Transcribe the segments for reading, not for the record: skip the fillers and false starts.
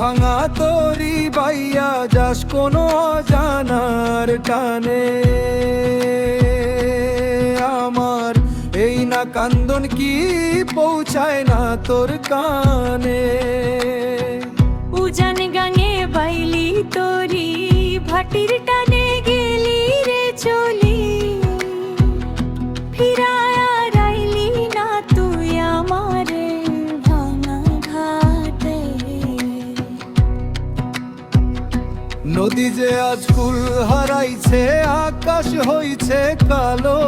ভাঙা তরি বাইয়া যাস কোনো অজানার টানে। আমার এই না কান্দন কি পৌঁছায় না তোর কানে। উজান গাঙে বাইলি তরি ভাটির টানে গেলি রে চলি, ফিরায় আর আইলি না তুই আমারে ভাঙা ঘাটে। নদী যে আজ কুল হারাইছে, আকাশ হইছে কালো,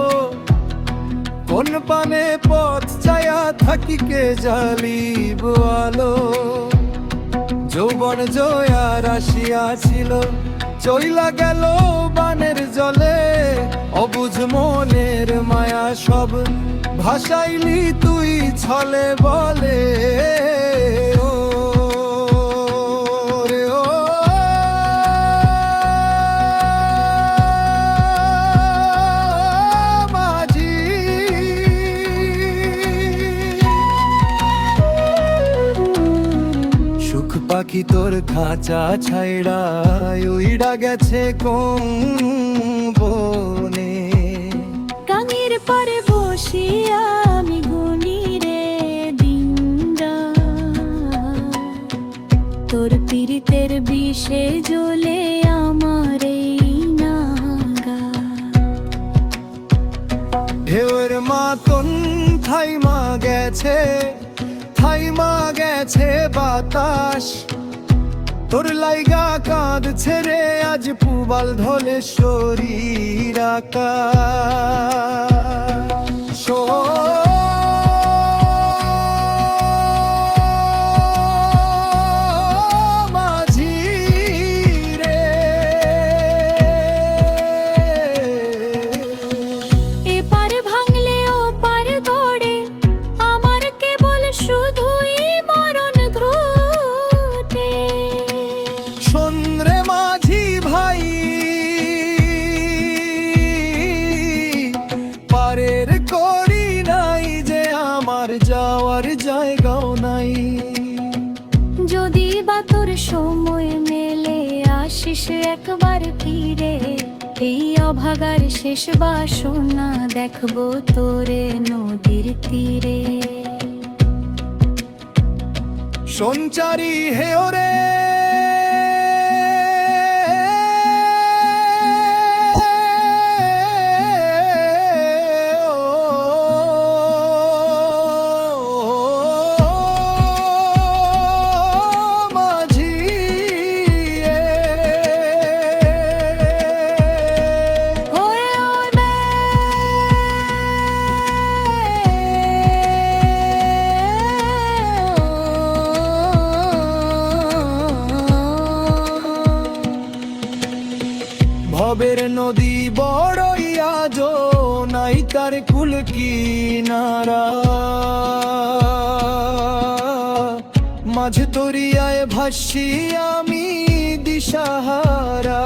কোন পানে পথ চায়া থাকি কে জ্বালিব আলো। যৌবন জয়ার আসিয়াছিল, চইলা গেল বানের জলে, অবুঝ মনের মায়া সব ভাসাইলি তুই ছলে বলে। ও রে ও মাঝি, সুখ পাখি তোর খাঁচা ছাইড়া উইড়া গেছে কোন বনে। গাঙের পরে বসিয়া আমি গুনি রে দিনরা, তোর পীড়িতের বিষে জ্বলে আমার এই নাগা। ঢেউয়ের মাতন থাইমা গেছে, থাইমা গেছে বাতাস, তোর লাইগা কাঁদছে রে আজ পুবাল ধলেশ্বরীর আকাশ। মাঝি রে এপার ভাঙলে ওপার গড়ে, আমার কেবল শুধুই মরণ ঘটে। শোন রে মাঝি ভাই, পারের করি নাই যে আমার যাওয়ার জায়গাও নাই। যদি বা তোর সময় মেলে আসিস একবার ফিরে, এই অভাগার শেষ বাসনা দেখবো তোরে নদীর তীরে। সঞ্চারী হে ওরে মাঝি, ওরে ওই ভবের নদী বড়ই আজো নাই তার কুল কিনারা। মাঝে তরিয়ায় ভাসি আমি দিশাহারা,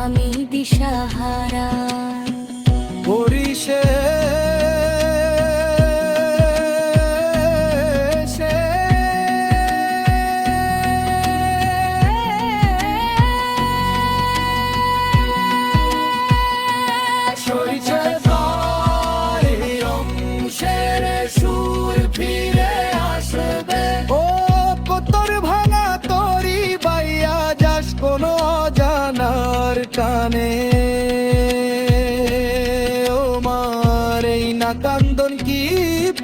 আমি দিশাহারা। পরিশে সুর ফিরে আসবে। ও তোর ভাঙা তরি বাইয়া যাস কোনো অজানার টানে। ও মার এই না কান্দন কি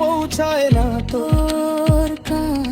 পৌঁছায় না তোর তোর কানে।